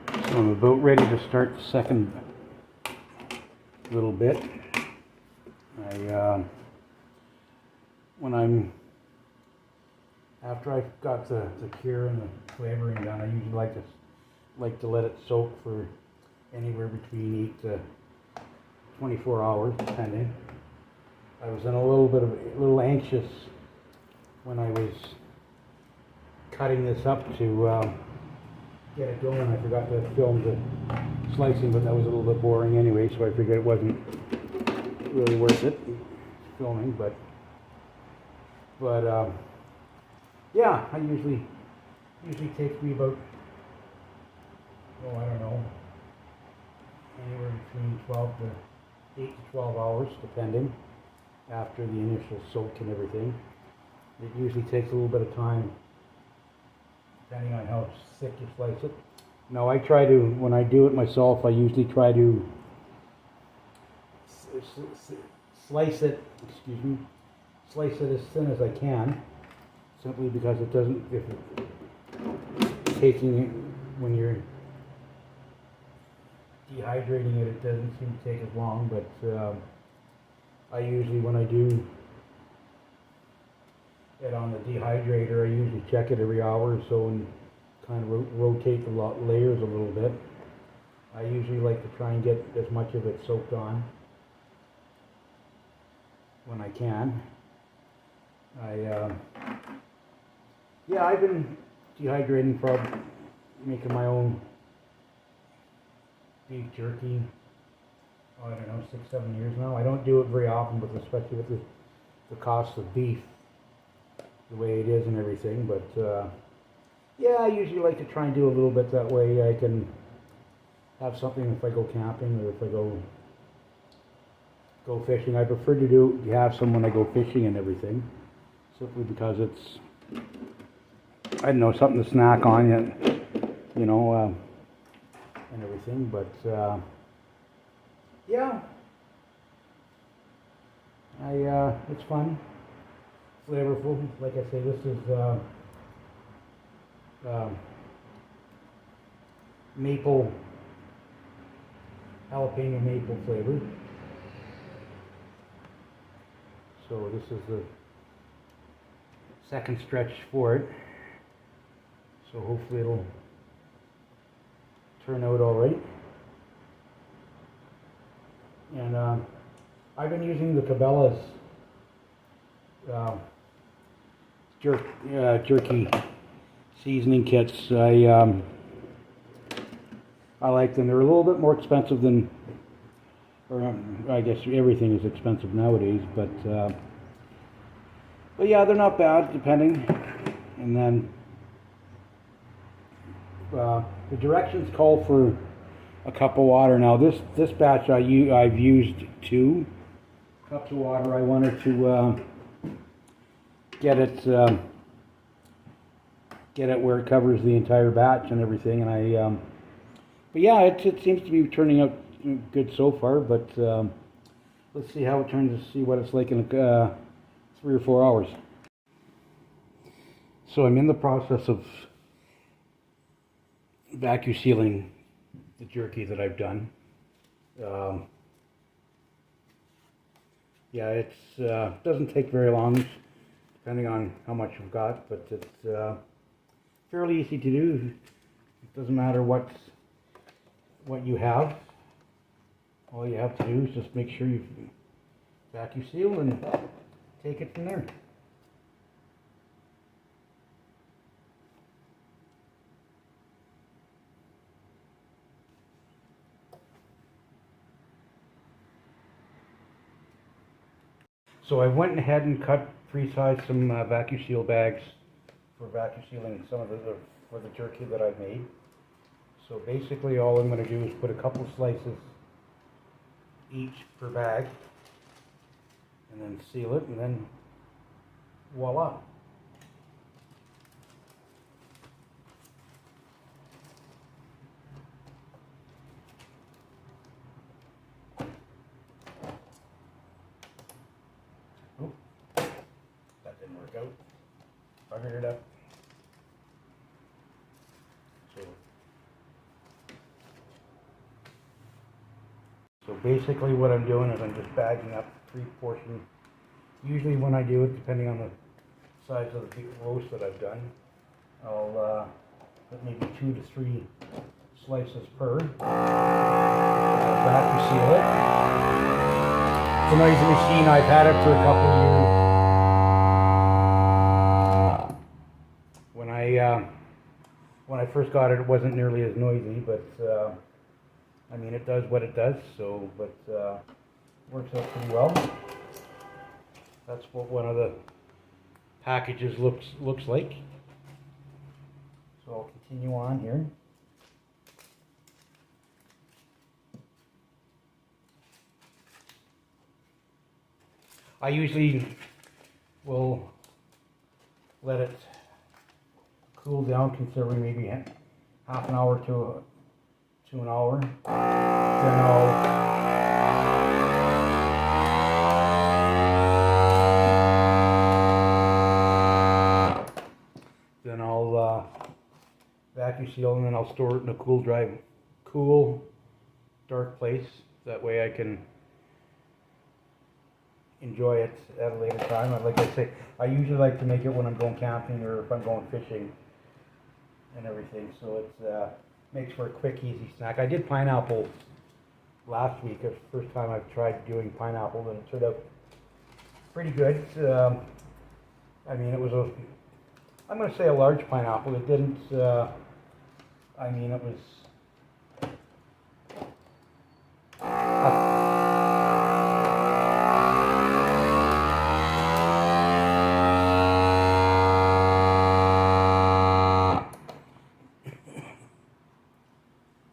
So I'm about ready to start the second little bit. After I've got the cure and the flavoring done, I usually like to let it soak for anywhere between 8 to 24 hours, depending. I was in a little anxious when I was cutting this up to get it going. I forgot to film the slicing, but that was a little bit boring anyway, so I figured it wasn't really worth it filming. But yeah, I usually takes me about, I don't know, anywhere between 8 to 12 hours, depending, after the initial soak and everything. It usually takes a little bit of time, depending on how thick you slice it. Now I try to, when I do it myself, I usually try to slice it as thin as I can, simply because it doesn't, when you're dehydrating it, it doesn't seem to take as long, but I usually, when I do it on the dehydrator, I usually check it every hour or so and kind of rotate the layers a little bit. I usually like to try and get as much of it soaked on when I can. Yeah, I've been dehydrating for making my own beef jerky, I don't know, 6-7 years now. I don't do it very often, but especially with the cost of beef, the way it is and everything. But yeah, I usually like to try and do a little bit, that way I can have something if I go camping or if I go fishing. I prefer to have some when I go fishing and everything, simply because it's, I don't know, something to snack on, you know, and everything. But yeah, it's fun, flavorful. Like I say, this is jalapeno maple flavor. So this is the second stretch for it. So hopefully it'll turn out all right. And I've been using the Cabela's jerky seasoning kits. I like them. They're a little bit more expensive than, or I guess everything is expensive nowadays, but yeah, they're not bad, depending. And then the directions call for a cup of water. Now this batch I've used 2 cups of water. I wanted to get it where it covers the entire batch and everything. And but yeah, it seems to be turning out good so far. But let's see how it turns, to see what it's like in 3 or 4 hours. So I'm in the process of vacu-sealing the jerky that I've done. Yeah, it doesn't take very long, depending on how much you've got, but it's fairly easy to do. It doesn't matter what you have. All you have to do is just make sure you vacu-seal and take it from there. So I went ahead and pre-sized some vacu-seal bags for vacu-sealing some of for the jerky that I've made. So basically all I'm going to do is put a couple slices each per bag and then seal it, and then voila. Oh, that didn't work out. Buggered it up. So basically what I'm doing is I'm just bagging up 3 portions. Usually when I do it, depending on the size of the roast that I've done, I'll put maybe 2 to 3 slices per. Vacu-seal it. It's a noisy machine. I've had it for a couple of years. When I first got it, it wasn't nearly as noisy, but I mean, it does what it does. So, but works out pretty well. That's what one of the packages looks like. So I'll continue on here. I usually will let it cool down considerably, maybe half an hour to an hour. Then I'll vacu-seal, and then I'll store it in a cool, dark place. That way I can enjoy it at a later time. Like I say, I usually like to make it when I'm going camping or if I'm going fishing and everything. So it makes for a quick, easy snack. I did pineapple last week. It's the first time I've tried doing pineapple, and it turned out pretty good. I mean, it was I'm going to say a large pineapple. It didn't, I mean, it was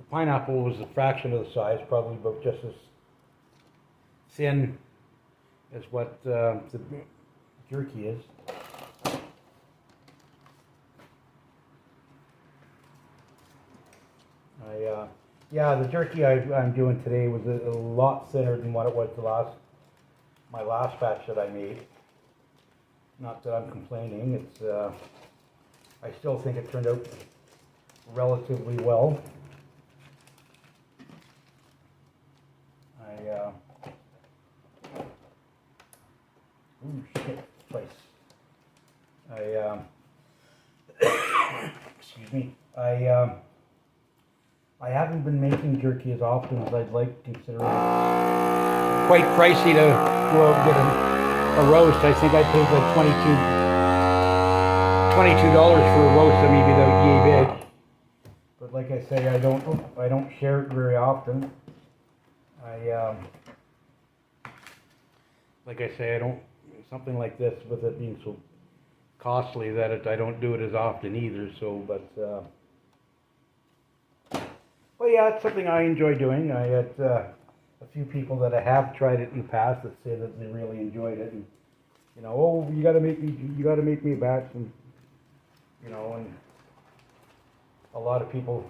pineapple was a fraction of the size, probably about just as thin as what the jerky is. Yeah, the jerky I'm doing today was a lot thinner than what it was my last batch that I made. Not that I'm complaining. It's I still think it turned out relatively well. Ooh, shit, place. Excuse me. I haven't been making jerky as often as I'd like, considering it's quite pricey to go out and get a roast. I think I paid like $22 for a roast. I mean, without yay big. But like I say, I don't share it very often. Like I say, I don't, something like this, with it being so costly, that I don't do it as often either. So, but yeah, it's something I enjoy doing. I had a few people that I have tried it in the past that say that they really enjoyed it, and you know, oh, you got to make me a batch, and you know, and a lot of people,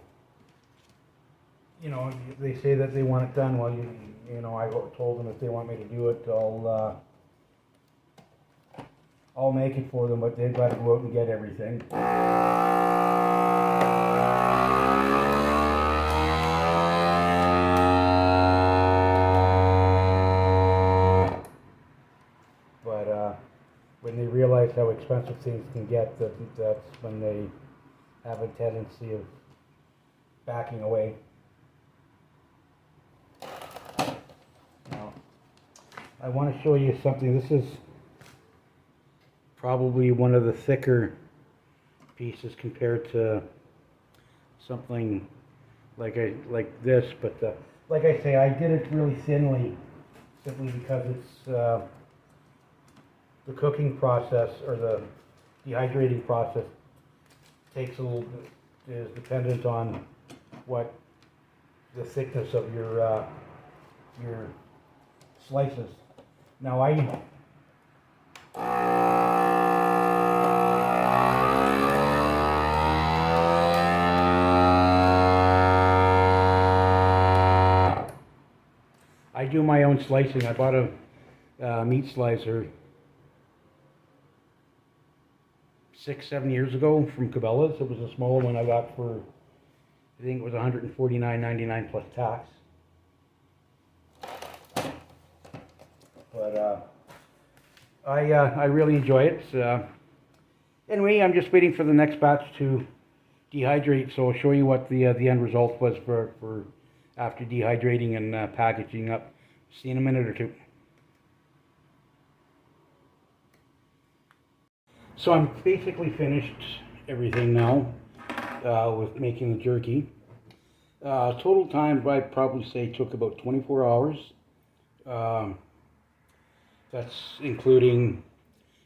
you know, they say that they want it done. Well, you know, I told them if they want me to do it, I'll make it for them, but they've got to go out and get everything. But when they realize how expensive things can get, that's when they have a tendency of backing away. Now, I want to show you something. This is probably one of the thicker pieces compared to something like this, but like I say, I did it really thinly, simply because it's the cooking process, or the dehydrating process, takes a little bit, is dependent on what the thickness of your slices. Now I do my own slicing. I bought a meat slicer 6-7 years ago from Cabela's. It was a small one I got for, I think it was $149.99 plus tax. But I really enjoy it. Anyway, I'm just waiting for the next batch to dehydrate, so I'll show you what the end result was for after dehydrating and packaging up. See you in a minute or two. So I'm basically finished everything now with making the jerky. Total time I'd probably say took about 24 hours. That's including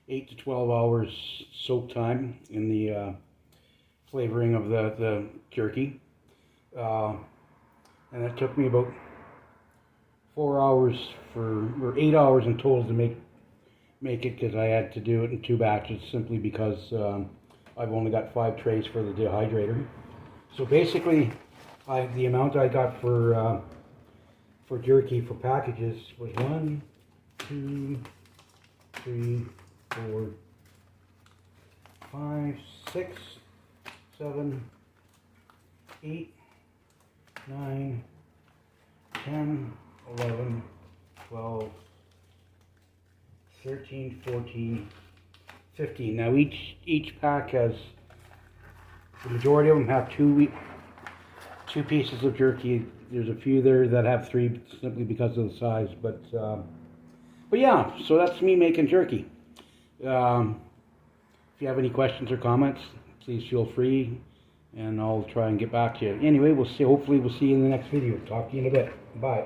8 to 12 hours soak time in the flavoring of the jerky. And it took me about 4 hours or 8 hours in total to make it, because I had to do it in 2 batches simply because I've only got 5 trays for the dehydrator. So basically, the amount I got for jerky for packages was 1, 2, 3, 4, 5, 6, 7, 8, 9, 10, 11, 12, 13, 14, 15. Now each pack has, the majority of them have two pieces of jerky. There's a few there that have 3 simply because of the size, but yeah, so that's me making jerky. If you have any questions or comments, please feel free, and I'll try and get back to you. Anyway, we'll see. Hopefully we'll see you in the next video. Talk to you in a bit. Bye.